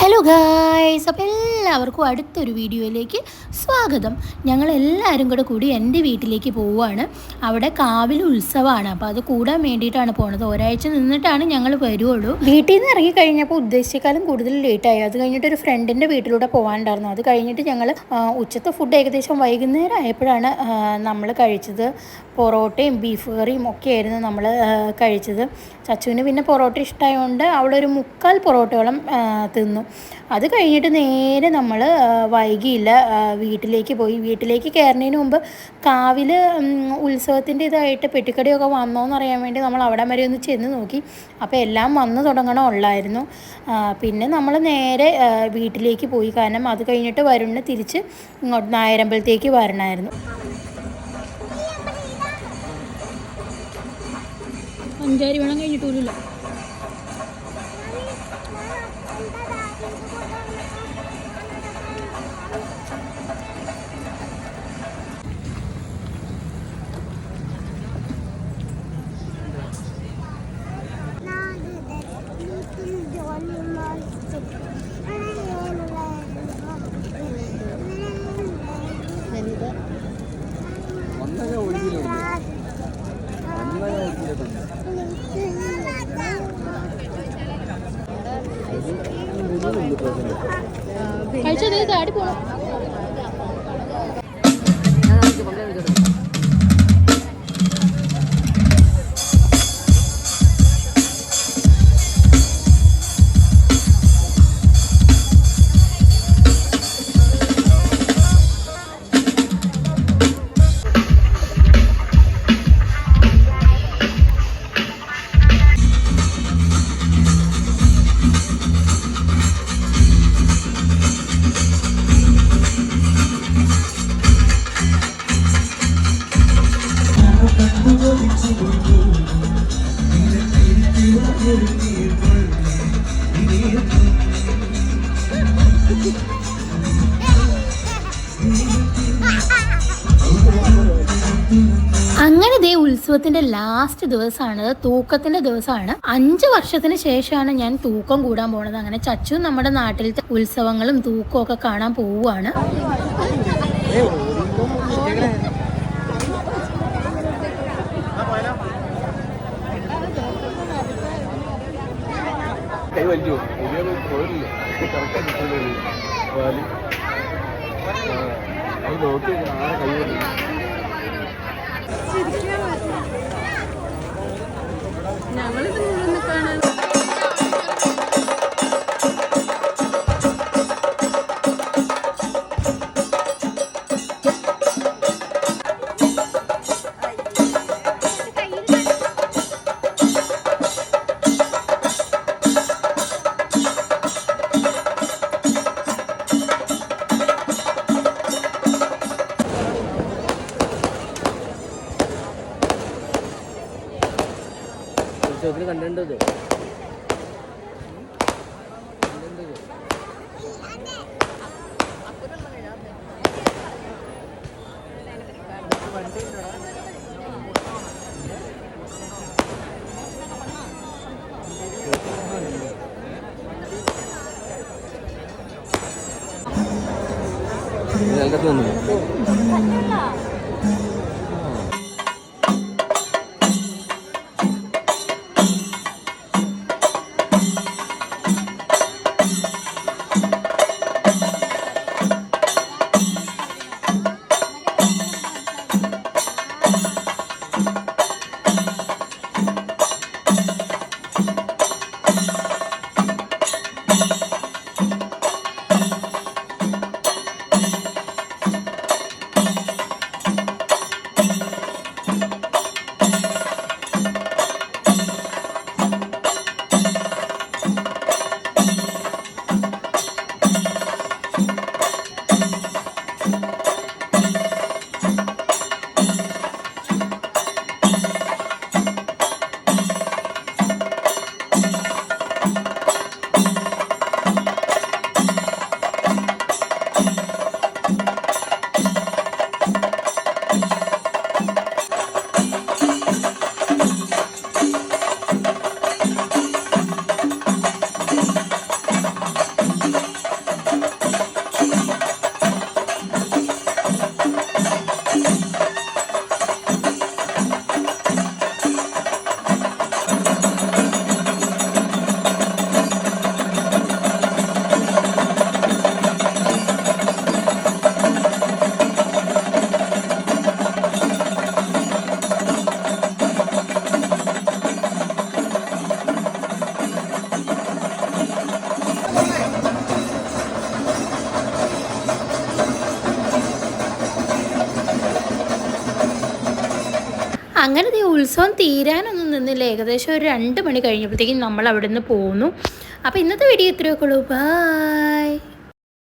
Hello guys, അപ്പോൾ എല്ലാവർക്കും അടുത്തൊരു വീഡിയോയിലേക്ക് സ്വാഗതം. ഞങ്ങളെല്ലാവരും കൂടി എൻ്റെ വീട്ടിലേക്ക് പോവുകയാണ്. അവിടെ കാവിൽ ഉത്സവമാണ്. അപ്പോൾ അത് കൂടാൻ വേണ്ടിയിട്ടാണ് പോണത്. ഒരാഴ്ച നിന്നിട്ടാണ് ഞങ്ങൾ വരുള്ളൂ. വീട്ടിൽ നിന്ന് ഇറങ്ങി കഴിഞ്ഞപ്പോൾ ഉദ്ദേശിച്ചേക്കാളും കൂടുതൽ ലേറ്റായി. അത് കഴിഞ്ഞിട്ട് ഒരു ഫ്രണ്ടിൻ്റെ വീട്ടിലൂടെ പോകാനുണ്ടായിരുന്നു. അത് കഴിഞ്ഞിട്ട് ഞങ്ങൾ ഉച്ചത്തെ ഫുഡ് ഏകദേശം വൈകുന്നേരം ആയപ്പോഴാണ് നമ്മൾ കഴിച്ചത്. പൊറോട്ടയും ബീഫ് കറിയും ഒക്കെ ആയിരുന്നു നമ്മൾ കഴിച്ചത്. ചച്ചുവിന് പിന്നെ പൊറോട്ട ഇഷ്ടമായതുകൊണ്ട് അവളൊരു 3/4 പൊറോട്ടയോളം തിന്നു. അത് കഴിഞ്ഞിട്ട് നേരെ നമ്മൾ വൈകിയില്ല, വീട്ടിലേക്ക് പോയി. വീട്ടിലേക്ക് കയറുന്നതിന് മുമ്പ് കാവിൽ ഉത്സവത്തിൻ്റെ ഇതായിട്ട് പെട്ടിക്കടിയൊക്കെ വന്നോന്ന് അറിയാൻ വേണ്ടി നമ്മൾ അവിടെ വരെ ഒന്ന് ചെന്ന് നോക്കി. അപ്പോൾ എല്ലാം വന്ന് തുടങ്ങണമുള്ളായിരുന്നു. പിന്നെ നമ്മൾ നേരെ വീട്ടിലേക്ക് പോയി. കാരണം അത് കഴിഞ്ഞിട്ട് വരുന്ന തിരിച്ച് ഇങ്ങോട്ട് നായരമ്പലത്തേക്ക് വരണമായിരുന്നു. അഞ്ചാരി വേണം കഴിഞ്ഞിട്ടില്ല. കഴിച്ചത് താടി പോണം. അങ്ങനെ ദേ ഉത്സവത്തിന്റെ ലാസ്റ്റ് ദിവസമാണ്, തൂക്കത്തിന്റെ ദിവസമാണ്. 5 വർഷത്തിന് ശേഷമാണ് ഞാൻ തൂക്കം കൂടാൻ പോണത്. അങ്ങനെ ചച്ചു നമ്മുടെ നാട്ടിലത്തെ ഉത്സവങ്ങളും തൂക്കവും ഒക്കെ കാണാൻ പോവുകയാണ്. ഞങ്ങളിത് മുഴുവൻ കാണാൻ കണ്ടത്. അങ്ങനെ ഈ ഉത്സവം തീരാനൊന്നും നിന്നില്ല. ഏകദേശം ഒരു 2 മണി കഴിഞ്ഞപ്പോഴത്തേക്കും നമ്മൾ അവിടെ നിന്ന് പോന്നു. അപ്പോൾ ഇന്നത്തെ വീഡിയോ ഇത്രയൊക്കെ ഉള്ളൂ. ബൈ.